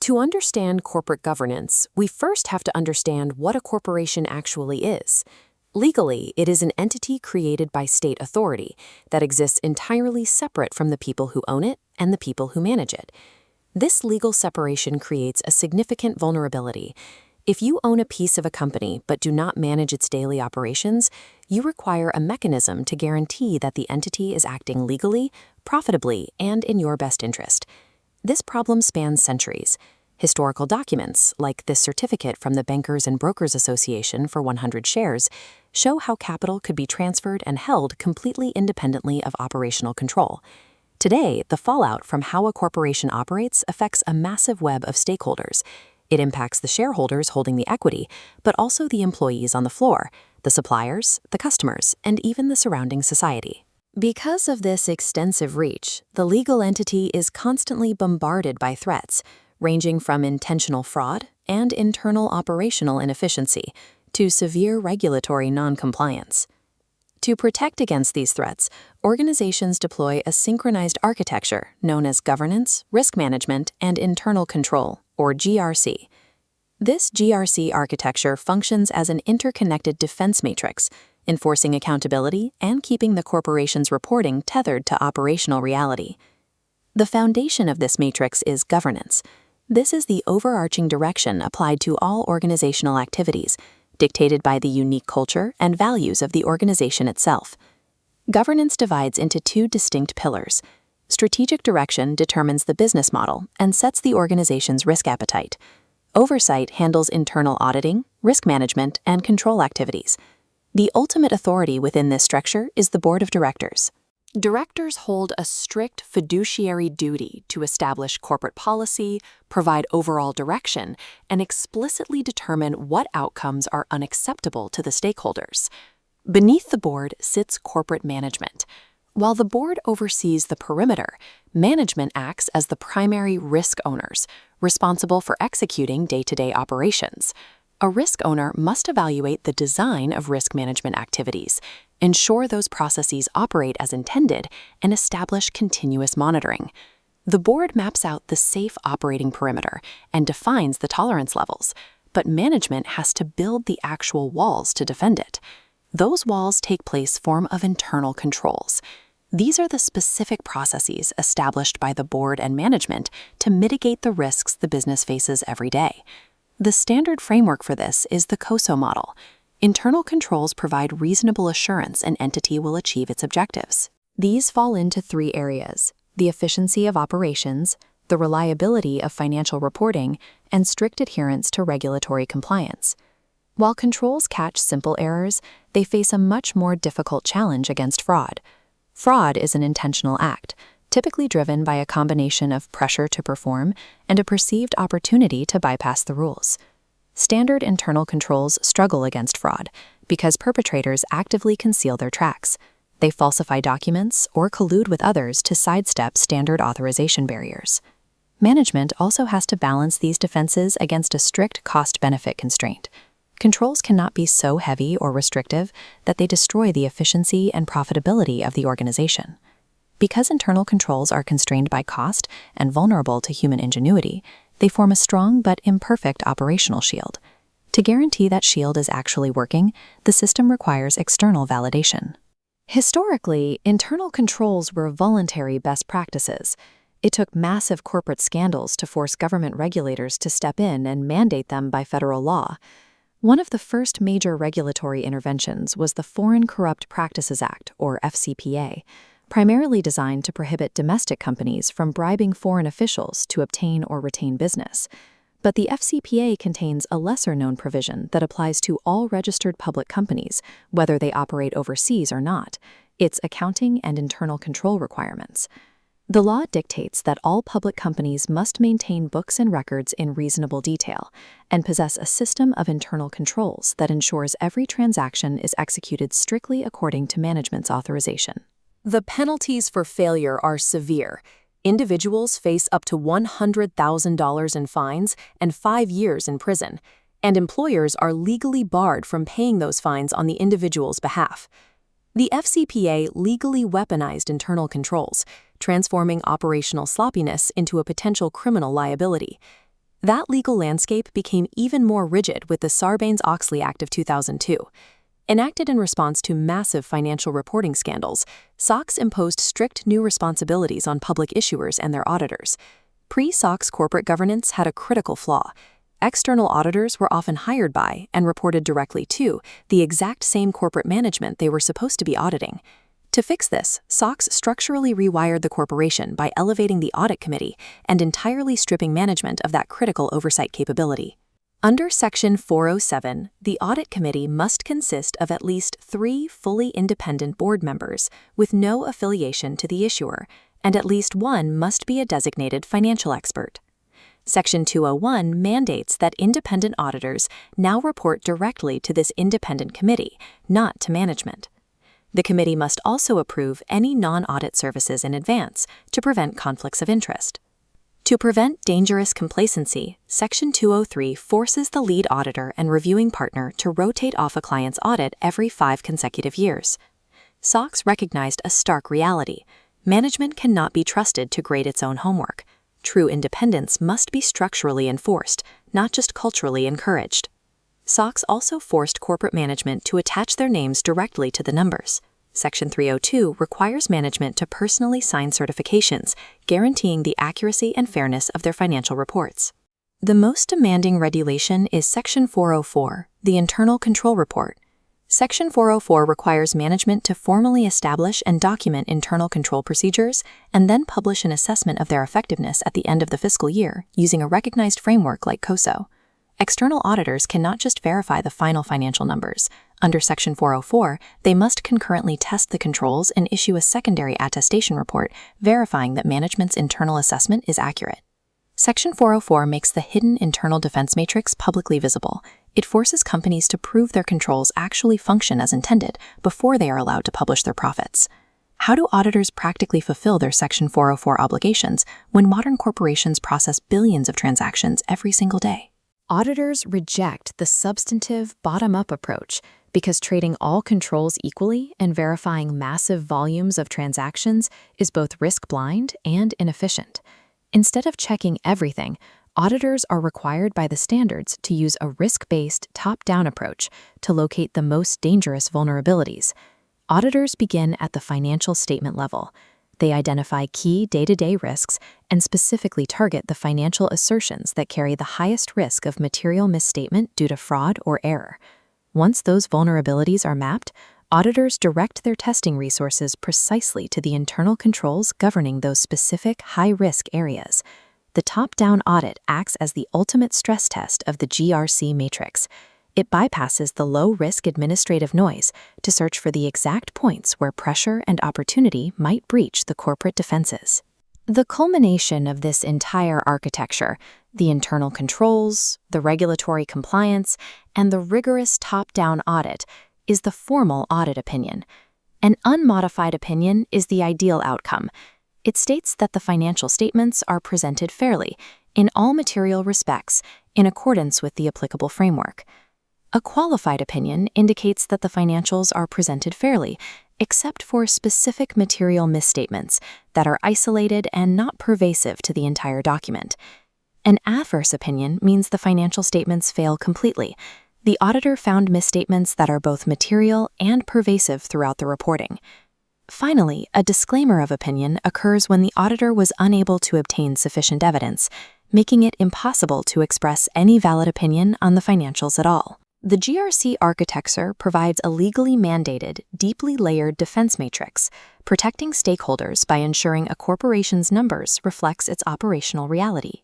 To understand corporate governance, we first have to understand what a corporation actually is. Legally, it is an entity created by state authority that exists entirely separate from the people who own it and the people who manage it. This legal separation creates a significant vulnerability. If you own a piece of a company but do not manage its daily operations, you require a mechanism to guarantee that the entity is acting legally, profitably, and in your best interest. This problem spans centuries. Historical documents, like this certificate from the Bankers and Brokers Association for 100 shares, show how capital could be transferred and held completely independently of operational control. Today, the fallout from how a corporation operates affects a massive web of stakeholders. It impacts the shareholders holding the equity, but also the employees on the floor, the suppliers, the customers, and even the surrounding society. Because of this extensive reach, the legal entity is constantly bombarded by threats, ranging from intentional fraud and internal operational inefficiency to severe regulatory noncompliance. To protect against these threats, organizations deploy a synchronized architecture known as governance, risk management, and internal control, or GRC. This GRC architecture functions as an interconnected defense matrix, enforcing accountability and keeping the corporation's reporting tethered to operational reality. The foundation of this matrix is governance. This is the overarching direction applied to all organizational activities, dictated by the unique culture and values of the organization itself. Governance divides into two distinct pillars. Strategic direction determines the business model and sets the organization's risk appetite. Oversight handles internal auditing, risk management, and control activities. The ultimate authority within this structure is the board of directors. Directors hold a strict fiduciary duty to establish corporate policy, provide overall direction, and explicitly determine what outcomes are unacceptable to the stakeholders. Beneath the board sits corporate management. While the board oversees the perimeter, management acts as the primary risk owners, responsible for executing day-to-day operations. A risk owner must evaluate the design of risk management activities, ensure those processes operate as intended, and establish continuous monitoring. The board maps out the safe operating perimeter and defines the tolerance levels, but management has to build the actual walls to defend it. Those walls take place form of internal controls. These are the specific processes established by the board and management to mitigate the risks the business faces every day. The standard framework for this is the COSO model. Internal controls provide reasonable assurance an entity will achieve its objectives. These fall into three areas: the efficiency of operations, the reliability of financial reporting, and strict adherence to regulatory compliance. While controls catch simple errors, they face a much more difficult challenge against fraud. Fraud is an intentional act, typically driven by a combination of pressure to perform and a perceived opportunity to bypass the rules. Standard internal controls struggle against fraud because perpetrators actively conceal their tracks. They falsify documents or collude with others to sidestep standard authorization barriers. Management also has to balance these defenses against a strict cost-benefit constraint. Controls cannot be so heavy or restrictive that they destroy the efficiency and profitability of the organization. Because internal controls are constrained by cost and vulnerable to human ingenuity, they form a strong but imperfect operational shield. To guarantee that shield is actually working, the system requires external validation. Historically, internal controls were voluntary best practices. It took massive corporate scandals to force government regulators to step in and mandate them by federal law. One of the first major regulatory interventions was the Foreign Corrupt Practices Act, or FCPA, primarily designed to prohibit domestic companies from bribing foreign officials to obtain or retain business. But the FCPA contains a lesser-known provision that applies to all registered public companies, whether they operate overseas or not. It's accounting and internal control requirements. The law dictates that all public companies must maintain books and records in reasonable detail and possess a system of internal controls that ensures every transaction is executed strictly according to management's authorization. The penalties for failure are severe. Individuals face up to $100,000 in fines and 5 years in prison, and employers are legally barred from paying those fines on the individual's behalf. The FCPA legally weaponized internal controls, transforming operational sloppiness into a potential criminal liability. That legal landscape became even more rigid with the Sarbanes-Oxley Act of 2002. Enacted in response to massive financial reporting scandals, SOX imposed strict new responsibilities on public issuers and their auditors. Pre-SOX corporate governance had a critical flaw. External auditors were often hired by and reported directly to the exact same corporate management they were supposed to be auditing. To fix this, SOX structurally rewired the corporation by elevating the audit committee and entirely stripping management of that critical oversight capability. Under Section 407, the audit committee must consist of at least 3 fully independent board members with no affiliation to the issuer, and at least 1 must be a designated financial expert. Section 201 mandates that independent auditors now report directly to this independent committee, not to management. The committee must also approve any non-audit services in advance to prevent conflicts of interest. To prevent dangerous complacency, Section 203 forces the lead auditor and reviewing partner to rotate off a client's audit every 5 consecutive years. SOX recognized a stark reality. Management cannot be trusted to grade its own homework. True independence must be structurally enforced, not just culturally encouraged. SOX also forced corporate management to attach their names directly to the numbers. Section 302 requires management to personally sign certifications, guaranteeing the accuracy and fairness of their financial reports. The most demanding regulation is Section 404, the Internal Control Report. Section 404 requires management to formally establish and document internal control procedures and then publish an assessment of their effectiveness at the end of the fiscal year using a recognized framework like COSO. External auditors cannot just verify the final financial numbers. Under Section 404, they must concurrently test the controls and issue a secondary attestation report verifying that management's internal assessment is accurate. Section 404 makes the hidden internal defense matrix publicly visible. It forces companies to prove their controls actually function as intended before they are allowed to publish their profits. How do auditors practically fulfill their Section 404 obligations when modern corporations process billions of transactions every single day? Auditors reject the substantive bottom-up approach because trading all controls equally and verifying massive volumes of transactions is both risk-blind and inefficient. Instead of checking everything, auditors are required by the standards to use a risk-based top-down approach to locate the most dangerous vulnerabilities. Auditors begin at the financial statement level. They identify key day-to-day risks and specifically target the financial assertions that carry the highest risk of material misstatement due to fraud or error. Once those vulnerabilities are mapped, auditors direct their testing resources precisely to the internal controls governing those specific high-risk areas. The top-down audit acts as the ultimate stress test of the GRC matrix. It bypasses the low-risk administrative noise to search for the exact points where pressure and opportunity might breach the corporate defenses. The culmination of this entire architecture, the internal controls, the regulatory compliance, and the rigorous top-down audit, is the formal audit opinion. An unmodified opinion is the ideal outcome. It states that the financial statements are presented fairly, in all material respects, in accordance with the applicable framework. A qualified opinion indicates that the financials are presented fairly, except for specific material misstatements that are isolated and not pervasive to the entire document. An adverse opinion means the financial statements fail completely. The auditor found misstatements that are both material and pervasive throughout the reporting. Finally, a disclaimer of opinion occurs when the auditor was unable to obtain sufficient evidence, making it impossible to express any valid opinion on the financials at all. The GRC architecture provides a legally mandated, deeply layered defense matrix, protecting stakeholders by ensuring a corporation's numbers reflects its operational reality.